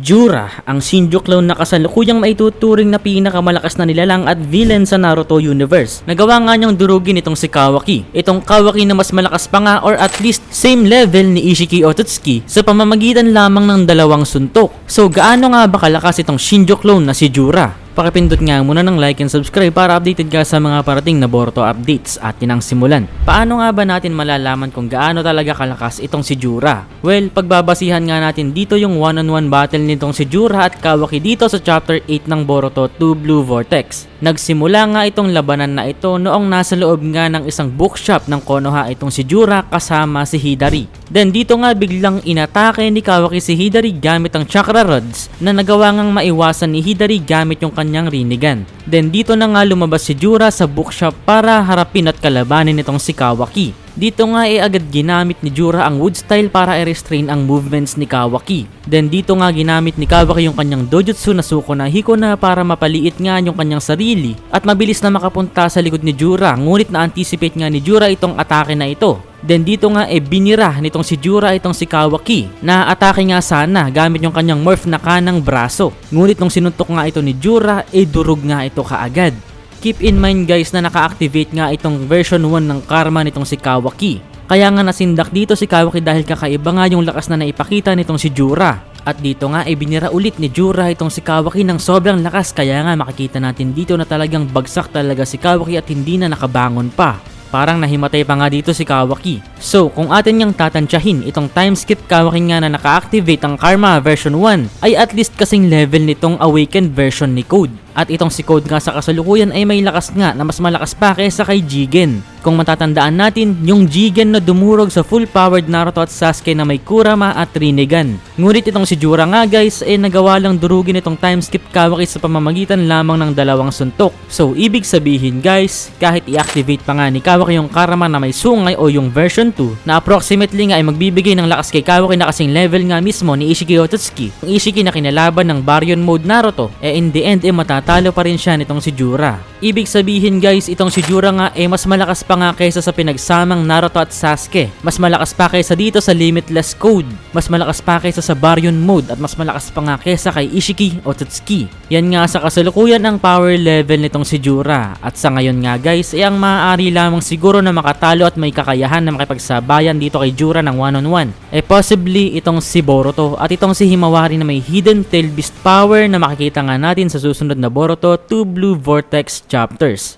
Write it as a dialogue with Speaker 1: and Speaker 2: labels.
Speaker 1: Jura, ang Shinjo clone na kasalukuyang maituturing na pinakamalakas na nilalang at villain sa Naruto universe. Nagawa nga niyang durugin itong si Kawaki. Itong Kawaki na mas malakas pa nga or at least same level ni Ishiki Ototsuki sa pamamagitan lamang ng dalawang suntok. So gaano nga ba kalakas itong Shinjo clone na si Jura? Pakipindot nga muna ng like and subscribe para updated ka sa mga parating na Boruto updates at tinang simulan. Paano nga ba natin malalaman kung gaano talaga kalakas itong si Jura? Well, pagbabasihan nga natin dito yung one-on-one battle nitong si Jura at Kawaki dito sa chapter 8 ng Boruto 2 Blue Vortex. Nagsimula nga itong labanan na ito noong nasa loob nga ng isang bookshop ng Konoha itong si Jura kasama si Hidari. Then dito nga biglang inatake ni Kawaki si Hidari gamit ang chakra rods na nagawa ngang maiwasan ni Hidari gamit yung kanyang rinigan. Then dito na nga lumabas si Jura sa bookshop para harapin at kalabanin itong si Kawaki. Dito nga agad ginamit ni Jura ang wood style para i-restrain ang movements ni Kawaki. Then dito nga ginamit ni Kawaki yung kanyang dojutsu na Suko na Hiko na para mapaliit nga yung kanyang sarili at mabilis na makapunta sa likod ni Jura, ngunit na-anticipate nga ni Jura itong atake na ito. Then dito nga binira nitong si Jura itong si Kawaki na atake nga sana gamit yung kanyang morph na kanang braso. Ngunit nung sinuntok nga ito ni Jura, durug nga ito kaagad. Keep in mind guys na naka-activate nga itong version 1 ng karma nitong si Kawaki. Kaya nga nasindak dito si Kawaki dahil kakaiba nga yung lakas na naipakita nitong si Jura. At dito nga binira ulit ni Jura itong si Kawaki ng sobrang lakas, kaya nga makikita natin dito na talagang bagsak talaga si Kawaki at hindi na nakabangon pa. Parang nahimatay pa nga dito si Kawaki. So kung atin niyang tatansyahin itong time skip Kawaki nga na naka-activate ang Karma version 1 ay at least kasing level nitong awakened version ni Code. At itong si Code nga sa kasalukuyan ay may lakas nga na mas malakas pa kaysa kay Jigen. Kung matatandaan natin, yung Jigen na dumurog sa full-powered Naruto at Sasuke na may Kurama at Rinnegan. Ngunit itong si Jura nga guys nagawa lang durugin itong time skip Kawaki sa pamamagitan lamang ng dalawang suntok. So ibig sabihin guys, kahit i-activate pa nga ni Kawaki yung Karama na may sungay o yung version 2 na approximately nga ay magbibigay ng lakas kay Kawaki na kasing level nga mismo ni Ishiki Ototsuki. Yung Ishiki na kinalaban ng Baryon mode Naruto in the end matatalo pa rin siya nitong si Jura. Ibig sabihin guys, itong si Jura nga mas malakas pa nga kaysa sa pinagsamang Naruto at Sasuke. Mas malakas pa kaysa dito sa Limitless Code. Mas malakas pa kaysa sa Baryon mode at mas malakas pa nga kaysa kay Ishiki Ototsuki. Yan nga sa kasalukuyan ang power level nitong si Jura. At sa ngayon nga guys ang maaari lamang siguro na makatalo at may kakayahan na makipagsabayan dito kay Jura ng one-on-one possibly itong si Boruto at itong si Himawari na may hidden tail beast power na makikita nga natin sa susunod na Boruto 2 Blue Vortex chapters.